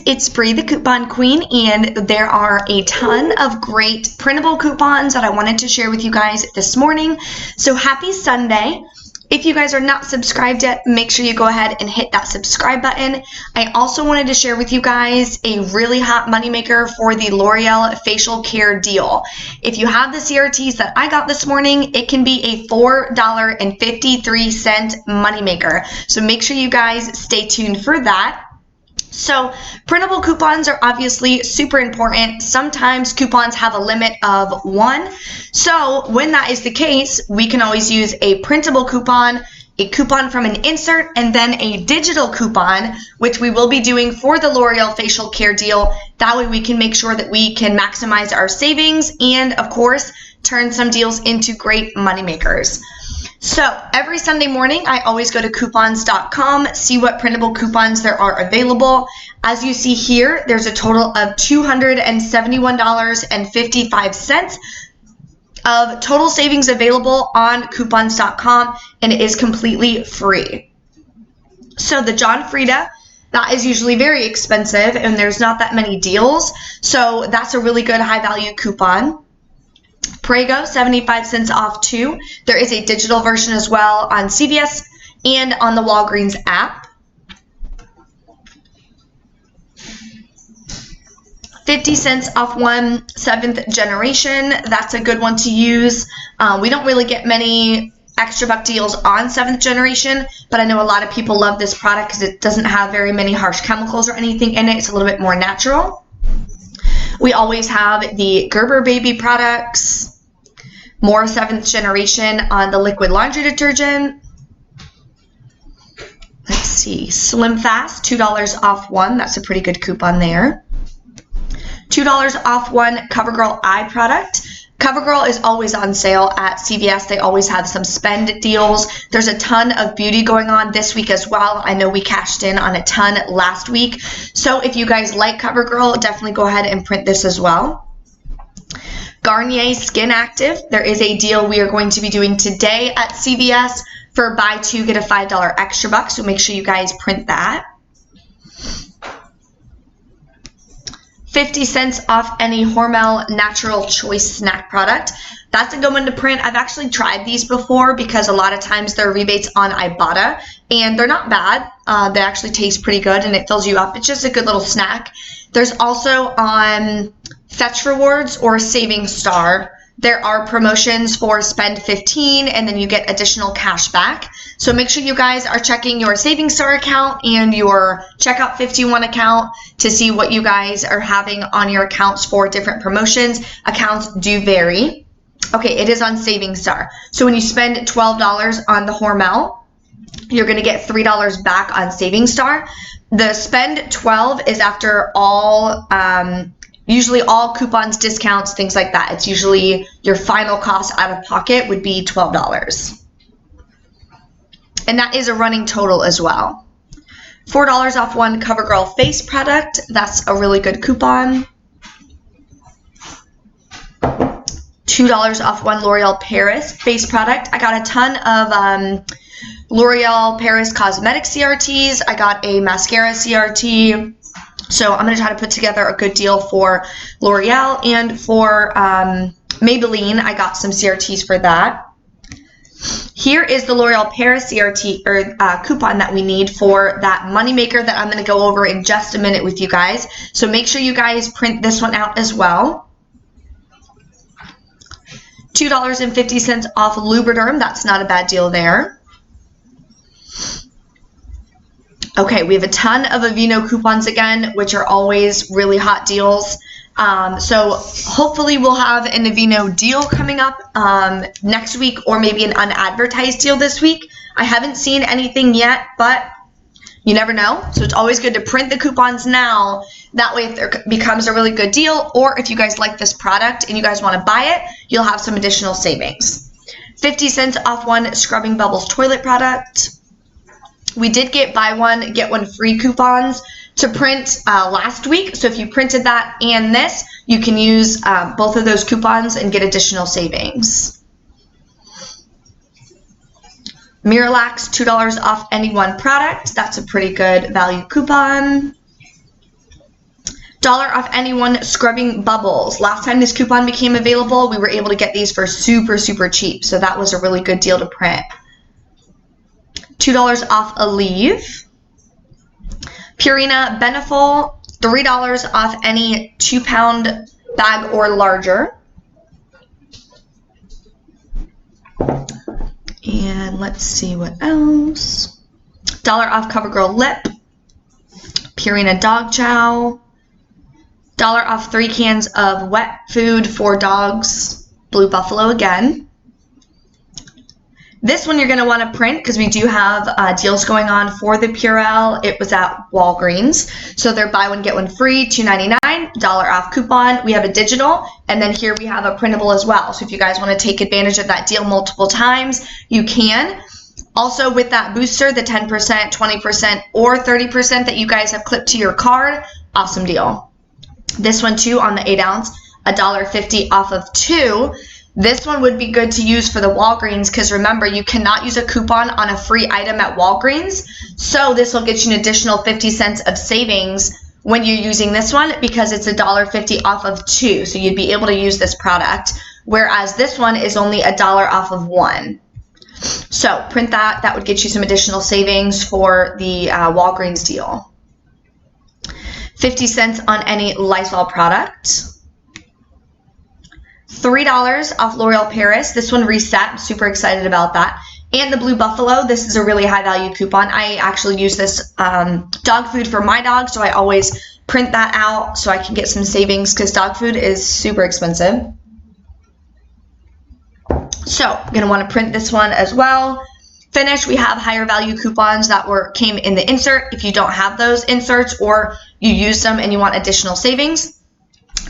It's Bree, the Coupon Queen, and there are a ton of great printable coupons that I wanted to share with you guys this morning. So happy Sunday. If you guys are not subscribed yet, make sure you go ahead and hit that subscribe button. I also wanted to share with you guys a really hot moneymaker for the L'Oreal facial care deal. If you have the CRTs that I got this morning, it can be a $4.53 moneymaker. So make sure you guys stay tuned for that. So printable coupons are obviously super important. Sometimes coupons have a limit of 1. So when that is the case, we can always use a printable coupon, a coupon from an insert, and then a digital coupon, which we will be doing for the L'Oreal facial care deal. That way we can make sure that we can maximize our savings and, of course, turn some deals into great money makers. So every Sunday morning, I always go to coupons.com, see what printable coupons there are available. As you see here, there's a total of $271.55 of total savings available on coupons.com, and it is completely free. So the John Frieda, that is usually very expensive, and there's not that many deals. So that's a really good high value coupon. Prego, 75 cents off too. There is a digital version as well on CVS and on the Walgreens app. 50 cents off one, 7th generation. That's a good one to use. We don't really get many extra buck deals on 7th generation, but I know a lot of people love this product because it doesn't have very many harsh chemicals or anything in it. It's a little bit more natural. We always have the Gerber baby products, more 7th generation on the liquid laundry detergent. Let's see, Slim Fast, $2 off one. That's a pretty good coupon there. $2 off one CoverGirl eye product. CoverGirl is always on sale at CVS. They always have some spend deals. There's a ton of beauty going on this week as well. I know we cashed in on a ton last week. So if you guys like CoverGirl, definitely go ahead and print this as well. Garnier Skin Active. There is a deal we are going to be doing today at CVS for buy 2, get a $5 extra buck. So make sure you guys print that. 50 cents off any Hormel Natural Choice snack product. That's a good one to print. I've actually tried these before because a lot of times there are rebates on Ibotta, and they're not bad. They actually taste pretty good, and it fills you up. It's just a good little snack. There's also on Fetch Rewards or Saving Star, there are promotions for spend 15 and then you get additional cash back. So make sure you guys are checking your Saving Star account and your Checkout 51 account to see what you guys are having on your accounts for different promotions. Accounts do vary. Okay, it is on Saving Star. So when you spend $12 on the Hormel, you're going to get $3 back on Saving Star. The spend 12 is after all usually all coupons, discounts, things like that. It's usually your final cost out of pocket would be $12. And that is a running total as well. $4 off one CoverGirl face product. That's a really good coupon. $2 off one L'Oreal Paris face product. I got a ton of L'Oreal Paris cosmetic CRTs. I got a mascara CRT. So I'm going to try to put together a good deal for L'Oreal, and for Maybelline, I got some CRTs for that. Here is the L'Oreal Paris CRT or coupon that we need for that moneymaker that I'm going to go over in just a minute with you guys. So make sure you guys print this one out as well. $2.50 off Lubriderm. That's not a bad deal there. Okay, we have a ton of Aveeno coupons again, which are always really hot deals. So hopefully we'll have an Aveeno deal coming up next week, or maybe an unadvertised deal this week. I haven't seen anything yet, but you never know. So it's always good to print the coupons now. That way if there becomes a really good deal, or if you guys like this product and you guys want to buy it, you'll have some additional savings. 50 cents off one Scrubbing Bubbles toilet product. We did get buy one, get one free coupons to print last week. So if you printed that and this, you can use both of those coupons and get additional savings. Miralax, $2 off any one product. That's a pretty good value coupon. off anyone scrubbing bubbles. Last time this coupon became available, we were able to get these for super, super cheap. So that was a really good deal to print. $2 off Aleve. Purina Beneful, $3 off any 2-pound bag or larger. And let's see what else. $1 off CoverGirl Lip. Purina Dog Chow. $1 off 3 cans of wet food for dogs. Blue Buffalo again. This one you're going to want to print because we do have deals going on for the Purell. It was at Walgreens. So they're buy one, get one free, $2.99, $1 off coupon. We have a digital, and then here we have a printable as well. So if you guys want to take advantage of that deal multiple times, you can. Also with that booster, the 10%, 20%, or 30% that you guys have clipped to your card, awesome deal. This one too on the 8 ounce, $1.50 off of 2. This one would be good to use for the Walgreens because remember, you cannot use a coupon on a free item at Walgreens. So this will get you an additional 50 cents of savings when you're using this one because it's $1.50 off of 2. So you'd be able to use this product, whereas this one is only $1 off of 1. So print that. That would get you some additional savings for the Walgreens deal. 50 cents on any Lysol product. $3 off L'Oreal Paris. This one reset. I'm super excited about that. And the Blue Buffalo. This is a really high value coupon. I actually use this dog food for my dog, so I always print that out so I can get some savings because dog food is super expensive. So I'm going to want to print this one as well. Finish. We have higher value coupons that came in the insert. If you don't have those inserts or you use them and you want additional savings,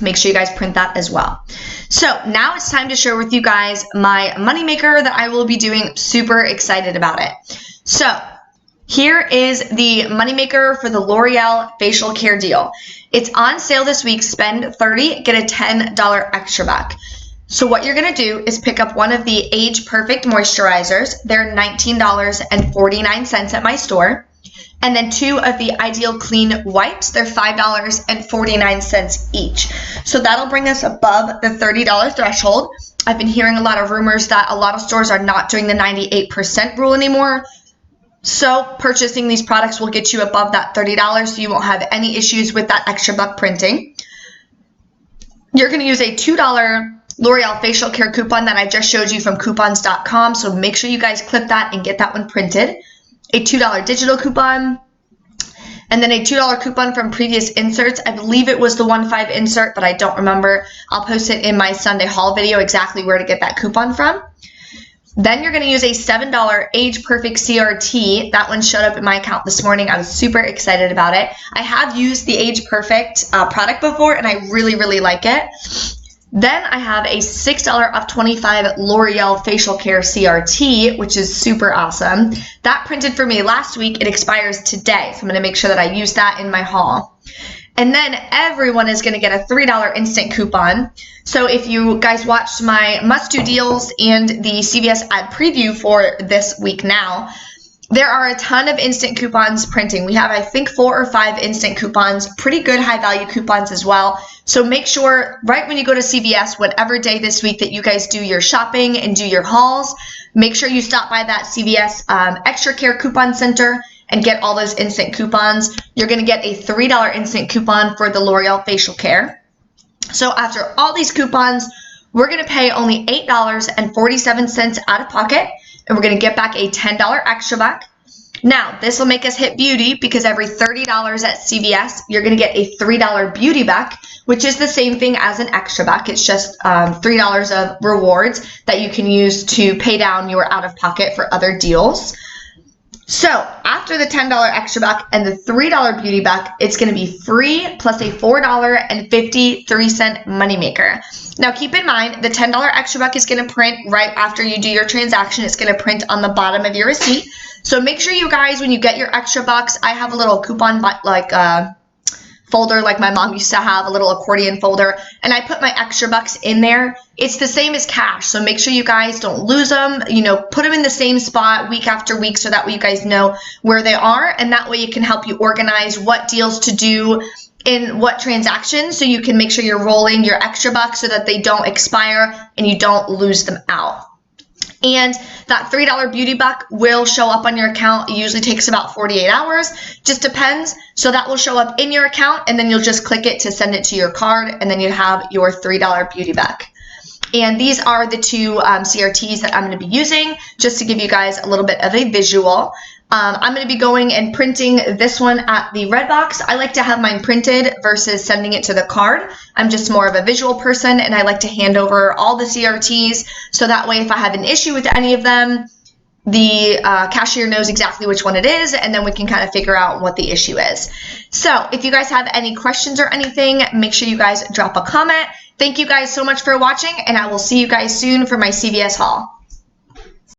make sure you guys print that as well. So now it's time to share with you guys my moneymaker that I will be doing. Super excited about it. So here is the moneymaker for the L'Oreal facial care deal. It's on sale this week. Spend $30, get a $10 extra back. So what you're going to do is pick up one of the Age Perfect moisturizers. They're $19.49 at my store. And then 2 of the Ideal Clean wipes. They're $5.49 each. So that'll bring us above the $30 threshold. I've been hearing a lot of rumors that a lot of stores are not doing the 98% rule anymore. So purchasing these products will get you above that $30, so you won't have any issues with that extra buck printing. You're going to use a $2 L'Oreal facial care coupon that I just showed you from coupons.com. So make sure you guys clip that and get that one printed. A $2 digital coupon, and then a $2 coupon from previous inserts. I believe it was the 1.5 insert, but I don't remember. I'll post it in my Sunday haul video exactly where to get that coupon from. Then you're going to use a $7 Age Perfect CRT. That one showed up in my account this morning. I was super excited about it. I have used the Age Perfect product before, and I really, really like it. Then I have a $6 off 25 L'Oreal Facial Care CRT, which is super awesome. That printed for me last week. It expires today, so I'm going to make sure that I use that in my haul. And then everyone is going to get a $3 instant coupon. So if you guys watched my must-do deals and the CVS ad preview for this week now, there are a ton of instant coupons printing. We have, I think, 4 or 5 instant coupons, pretty good high-value coupons as well. So make sure right when you go to CVS, whatever day this week that you guys do your shopping and do your hauls, make sure you stop by that CVS Extra Care Coupon Center and get all those instant coupons. You're going to get a $3 instant coupon for the L'Oreal Facial Care. So after all these coupons, we're going to pay only $8.47 out of pocket. And we're going to get back a $10 extra back. Now, this will make us hit beauty because every $30 at CVS, you're going to get a $3 beauty back, which is the same thing as an extra back. It's just $3 of rewards that you can use to pay down your out-of-pocket for other deals. So after the $10 extra back and the $3 beauty back, it's going to be free plus a $4.53 moneymaker. Now keep in mind, the $10 extra buck is going to print right after you do your transaction. It's going to print on the bottom of your receipt. So make sure you guys, when you get your extra bucks, I have a little coupon folder like my mom used to have, a little accordion folder, and I put my extra bucks in there. It's the same as cash, so make sure you guys don't lose them. Put them in the same spot week after week so that way you guys know where they are, and that way it can help you organize what deals to do in what transactions, so you can make sure you're rolling your extra bucks so that they don't expire and you don't lose them out. And that $3 beauty buck will show up on your account. It usually takes about 48 hours, just depends. So that will show up in your account, and then you'll just click it to send it to your card, and then you have your $3 beauty buck. And these are the two CRTs that I'm going to be using, just to give you guys a little bit of a visual. I'm going to be going and printing this one at the Redbox. I like to have mine printed versus sending it to the card. I'm just more of a visual person, and I like to hand over all the CRTs, so that way if I have an issue with any of them, the cashier knows exactly which one it is, and then we can kind of figure out what the issue is. So if you guys have any questions or anything, make sure you guys drop a comment. Thank you guys so much for watching, and I will see you guys soon for my CVS haul.